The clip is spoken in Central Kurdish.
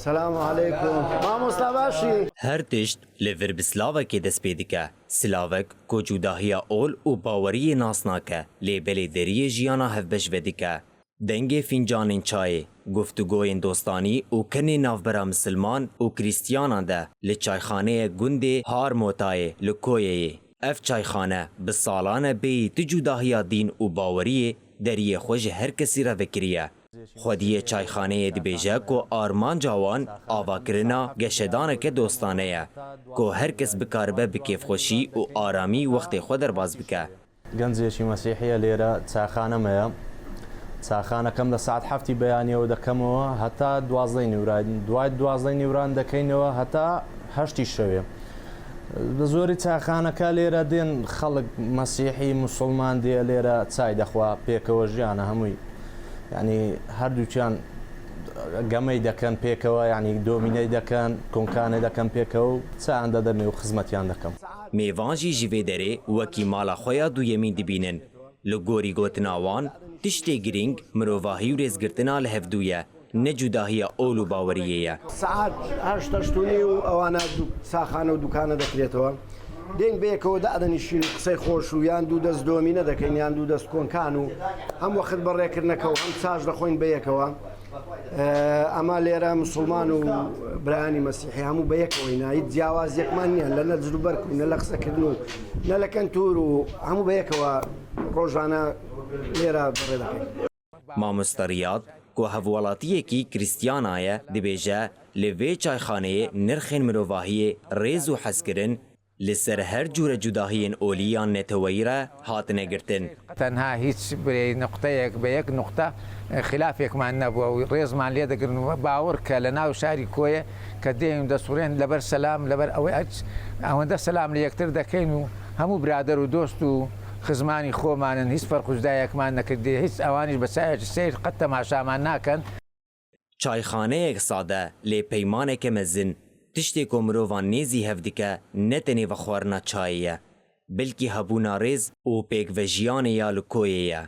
سلام علیکم مامۆستا باشی هر تشت لور بسلاوک دست پیدکه سلاوک کو جداهیا اول و باوری ناس ناکه لیبل دری جیانا هفبش ودکه دنگ فنجان چای گفتگوی دوستانی و کنی نافبرا مسلمان و کریستیانان ده لچایخانه گنده هار موتای لکویه اف چایخانه بسالانه بی تجداهیا دین و باوری دری خوش هر کسی را وکریه خودی چایخانه دبیجه کو آرمان جوان آوا کرنا گشدانه که دوستانه کو هر کس بکاربه بکیف خوشی و آرامی وقت خود در باز بکه گەنجێکی مەسیحیە لێرە چاخانەمەیە چاخانەکەم لە ساعت هەفتی بەیانیەوە دەکەمەوە هەتا 12 نیوران دوای 12 نیوران دەکەینەوە هەتا هەشتی شەوێ بە زۆری چاخانەکە لێرە دێن خەڵک مەسیحی موسڵمان دێ لێرە چای دەخوا پێکەوە ژیانە هەمووی یعنی هەردووچیان گەمەی دەکەن پێکەوە یعنی دۆمینەی دەکەن کۆنکانە دەکەن پێکەوە و چایان دەدەمێ و خزمەتیان دەکەم میوانجی جوی دره وکی مالا خویا دویمین دبینن لگوری گوتناوان تشتی گرینگ مروواهی و ریزگرتنا لهفدویه نجداهی اولو باوریه سعات هەشتەشتونی و ئەوانە ساخانە و دوکانە دەکرێتەوە دێنگ بەیەکەوە دادەنیشین قسەی خۆش و یان دوو دەست دۆمینە دەکەین یان دوو دەست کۆنکان و هەم وەخت بەڕێکردنەکە و هەم چاش دەخۆین بەیەکەوە ئەما لێرە مسلمان و برایانی مەسیحی هەموو بەیەکەوەی هیچ جیاواز یەکمان نییە لە نە جلو بەرک و نە لە قسەکردن و نە لە کەنتور و هەموو بەیەکەوە ڕۆژانە لێرە بەڕێ دەکەین مامۆستا کو هەڤوڵاتیەکی کریستیانایە دەبێژە لەوێ چایخانەیە نرخên mirovahiyê rêz û hezkirin li ser her cûre cudahiyên olîyan neteweyî re hatine girtin. تەنها هیچ نقطەیەک بە یەک نقطە خلافێکمان نەبووە و ڕێزمان لێ دەگرن و باوەڕ کە لە ناو شاری کۆیە کە دێیم دەسوڕێن لەبەر سەلام لەبەر ئەوەی ئەوەندە سەلام لە یەکتر دەکەین و هەموو برادەر و دۆست و خزمانی خۆمانن هیچ فەرقوجدایەکمان نەکردێ هیچ ئەوانیش بە سایەکی سیر قەت تەماشامان ناکەن. چایخانەیەک سادە لێ پەیمانێکە mezin tiştê ku mirovan nêzî hev dike ne tenê vexwarina çayê ye belkî hebûna rêz û pêkvejiyanê ya li koyê ye.